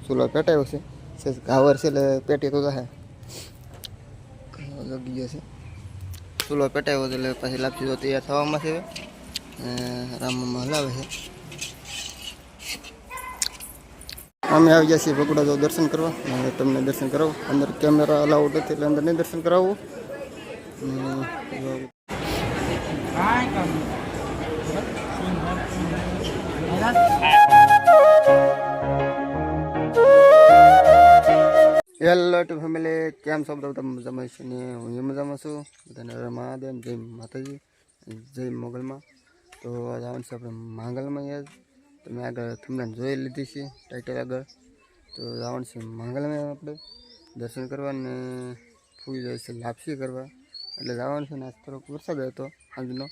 ચૂલો પેટાયો છે ઘાવર છે એટલે પેટી તો થાય લગી ગયો છે ચૂલો પેટાયો એટલે પછી લાપસી તો તૈયાર થવામાં છે રામમાં હલાવે છે અમે આવી ગયા છીએ ભગુડા જો દર્શન કરવા તમને દર્શન કરાવું અંદર કેમેરા અલાઉડ નથી એટલે અંદર નહીં દર્શન કરાવવું હેલો ટુ ફેમિલી કેમ છો બધા મજામાં છે ને હું એ મજામાં છું બધાને મહાદેવ જય માતાજી જય મોગલમાં તો આજે આવવાનું છે આપણે માંગલમાં યાદ તમે આગળ તમને જોઈ લીધી છે ટાઇટલ આગળ તો આવવાનું છે માંગલમાં આપણે દર્શન કરવા ને ફૂઈ જાય છે લાપસી કરવા એટલે જવાનું છે ને આજ થોડોક વરસાદ હતો આજનો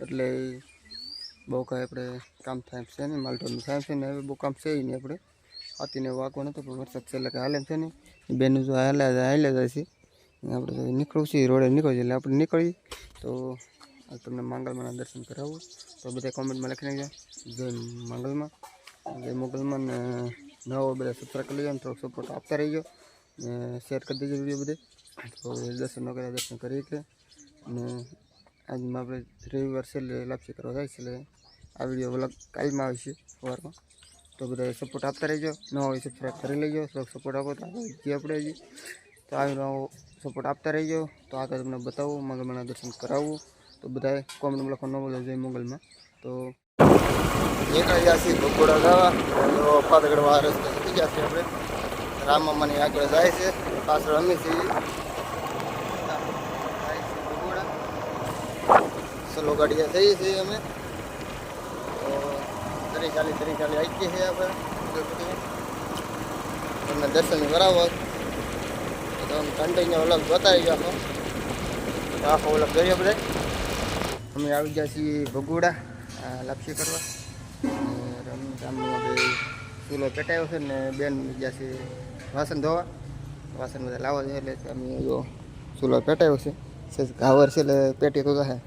એટલે બહુ કાંઈ આપણે કામ થાય છે નહીં માલટોનું થાય છે ને હવે બહુ કામ છે નહીં આપણે હાથીને વાગવો નતો પણ વરસાદ છે એટલે કે હાલે છે નહીં બેનું જો હાલે જાય છે આપણે નીકળવું છે રોડે નીકળીએ એટલે આપણે નીકળીએ તો તમને માંગલમાંના દર્શન કરાવું તો બધા કોમેન્ટમાં લખી નાખજો જય માંગલમાં જય મોગલમાં ને નવો બધા સબસ્ક્રાઈબ કરી લેજો ને થોડોક સપોર્ટ આપતા રહીજો ને શેર કરી દેજો વિડીયો બધે તો દર્શન ન કર્યા દર્શન કરી કે અને આજમાં આપણે રવિવાર છે એટલે લાપસી કરવા જાય છે એટલે આ વિડીયો વ્લોગ કાલમાં આવશે સવારમાં તો બધા સપોર્ટ આપતા રહેજો ન હોય સબસ્ક્રાઈબ કરી લેજો થોડોક સપોર્ટ આપો તો આગળ જે આપણે હજી તો આવીને સપોર્ટ આપતા રહેજો તો આગળ તમને બતાવું મંગળમાંના દર્શન કરાવવું તો બધાએ કોમેન્ટ લખો ન બોલો જય મંગલમાં તો નીકળી ગયા છીએ ભગોડા જવા તો પાતગઢવા રસ્તે થઈ ગયા છીએ આપણે રામમાની આગળ જાય છે પાછળ અમે છીએ ભગોડા સલો ગાડીએ જઈએ છીએ અમે તો ચાલી આવી ગઈ છે આપણે તમને દર્શન કરાવો તો તમે કન્ટિન્યુ અલગ બતાવી જાઓ આખો અલગ જોઈએ બધા અમે આવી ગયા છીએ ભગોડા લાપસી કરવા રામમાં ચૂલો પેટાયો છે ને બેન ગયા છે વાસણ ધોવા વાસણ બધા લાવવા જોઈએ એટલે અમે જો ચૂલો પેટાયો છે ઘાવર છે એટલે પેટી તો થાય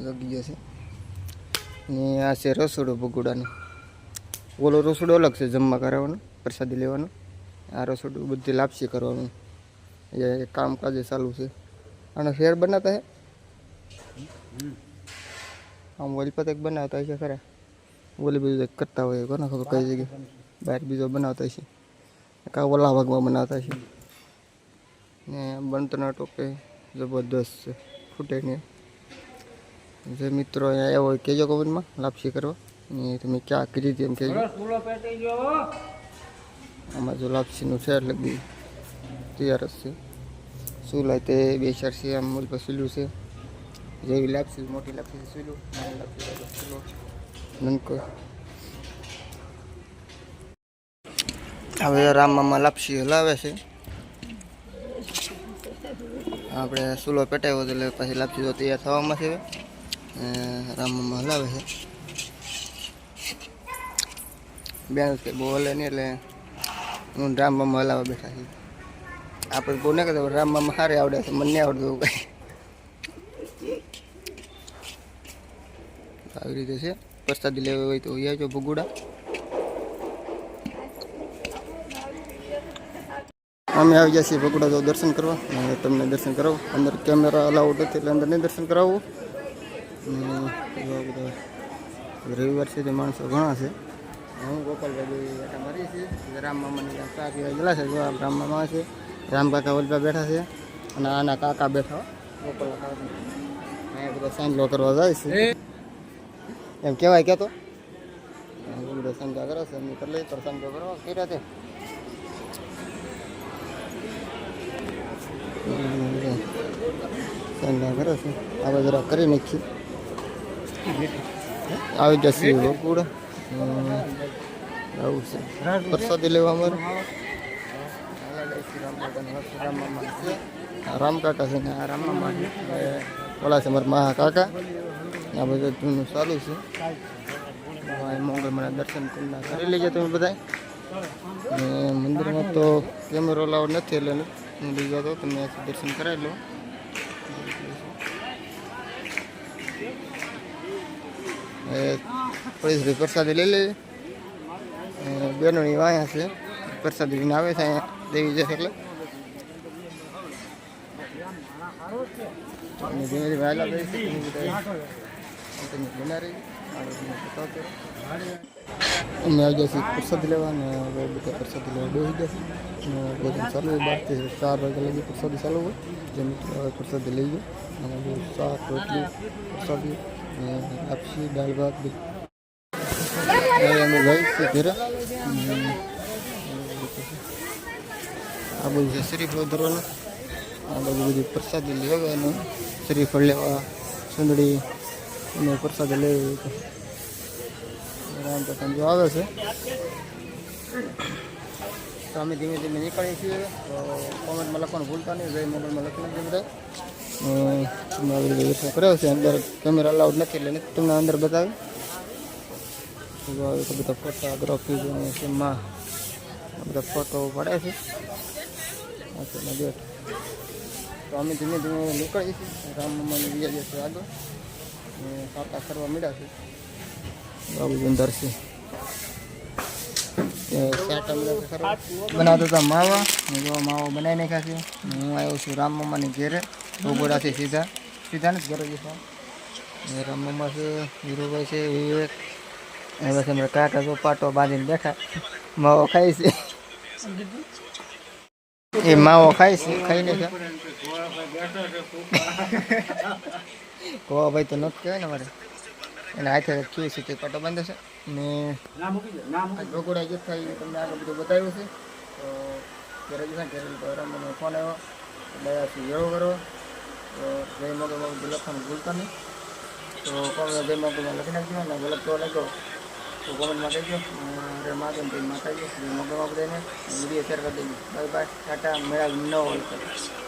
લગી ગયો છે ને આ છે રસોડું ભગોડાનું ઓલો રસોડો અલગ છે જમવા કરાવવાનું પ્રસાદી લેવાનું આ રસોડું બધી લાપસી કરવાનું એ કામકાજ ચાલુ છે આનો ફેર બનાવતા હે આમ વલપત એક બનાવતા હોય છે ખરા ઓલી બીજું એક કરતા હોય કોને ખબર કઈ જગ્યાએ બહાર બીજો બનાવતા છે કાં ઓલા ભાગમાં બનાવતા છે ને બનતના ટોપે જબરદસ્ત છે ફૂટે નહીં જે મિત્રો અહીંયા આવ્યો હોય કહેજો કોમેન્ટમાં લાપસી કરવા ને તમે ક્યાં કરી હતી એમ કહેજો આમાં જો લાપસીનું છે એટલે બી તૈયાર જ છે શું લાય તે બે ચાર છે આમ મોલ પર સુલું છે જેવી લાપસી મોટી લાપસી સુલું નાની લાપસી સુલો નનકો હવે રામમાં લાપસી હલાવે છે આપણે સુલો પેટાવ્યો એટલે પછી લાપસી તો તૈયાર થવામાં છે રામમાં હલાવે છે બેન કે બહુ હલે નહીં એટલે હું રામમાં હલાવવા બેઠા છીએ આપણે બહુ નહીં કરતા રામમાં સારી આવડે છે મને નહીં આવડતું કંઈ આવી રીતે છે પ્રસાદી લેવી હોય તો આવજો ભગોડા અમે આવી ગયા છીએ ભગોડા જો દર્શન કરવા તમને દર્શન કરાવું અંદર કેમેરા અલાઉડ નથી એટલે અંદર નહીં દર્શન કરાવવું રવિવાર છે તે માણસો ઘણા છે હું ગોપાલભાઈ બેઠા મારી છીએ રામમામાની ચા પીવા ગયેલા છે જો રામમામા છે રામ કાકા વલપા બેઠા છે અને આના કાકા બેઠા ગોપાલ કાકા અહીંયા બધા સાંજલો કરવા જાય છે એમ કહેવાય કહેતો બધા સાંજા કરે છે એમની કરી લઈ તો સાંજો કરવા કર્યા તે સાંજા કરે છે આપણે જરા કરી નાખીએ આવી જશે ભગોડા આવું છે પ્રસાદી લેવા અમારું રામ કાકા છે ને આ રામમામા ઓલા છે મારા મહા કાકા આ બધું જૂનું ચાલુ છે મંગળમાંના દર્શન કરી લેજો તમે બધા મંદિરમાં તો કેમેરો લાવ નથી એટલે હું બીજો તો તમે દર્શન કરાવી લો થોડી પ્રસાદી લઈ લેજે બેનો એ વાયા છે પ્રસાદ લઈને આવે છે અહીંયા દેવી જશે એટલે અને ધીમે ધીમે હાલા દઈ છે બના રહી અમે આવી ગયા છીએ પ્રસાદ લેવા અને હવે બધા પ્રસાદ લેવા બેસી ગયા છે અને ભોજન ચાલુ હોય 12 થી 4 વાગ્યા લગી પ્રસાદ ચાલુ હોય જે મિત્રો હવે પ્રસાદ લઈ ગયો અને બહુ શાક રોટલી પ્રસાદી લાપસી દાળ ભાત અમે ગઈ છે ઘરે આ બધું છે શ્રીફળ ધરવાનું આ બધી પ્રસાદી લેવાનું શ્રીફળ લેવા સુંદડી અને પ્રસાદ લેવી રામ પ્રસંગ જો આવે છે તો અમે ધીમે ધીમે નીકળીએ છીએ તો કોમેન્ટમાં લખવાનું ભૂલતા નહીં જય મોબાઈલમાં લખી નાખજો બધા આવી રીતે કર્યો છે અંદર કેમેરા અલાઉડ નથી એટલે નથી તમને અંદર બતાવ્યું તો બધા ફોટોગ્રાફી એમાં બધા ફોટો પડે છે તો અમે ધીમે ધીમે નીકળીએ છીએ રામ મમ્માની વિજય છે આગળ સાતા કરવા મળ્યા છે બાબુ અંદર છે બનાવતા હતા માવા માવો બનાવી નાખ્યા છે હું આવ્યો છું રામ મમ્માની ઘેરે ઉભોડાથી સીધા ને જ ઘરે જઈશું રામ મમ્મા છે હીરોભાઈ છે વિવેક હવે અમારે કાકા જો પાટો બાંધીને બેઠા માવો ખાય છે એ માવો ખાય છે ખાઈને કોવા ભાઈ તો નથી કહેવાય ને મારે એને હાથે થયું છે તે પાટો બાંધે છે ને ભગોડા જે થાય એ તમને આગળ બધું બતાવ્યું છે તો ઘરે જશે ઘરે તો રમવાનો ફોન આવ્યો એટલે યોગો કરો તો જય મોગલમાં બધું લખવાનું ભૂલતા નહીં તો જય મોગલમાં લખી નાખજો અને ગલત તો લાગ્યો તો કોમેન્ટમાં કહેજો અરે માધવ જય માતાજી જય મોગલમાં બધાને વિડીયો શેર કરી દેજો બાય બાય ટાટા મેળા ન હોય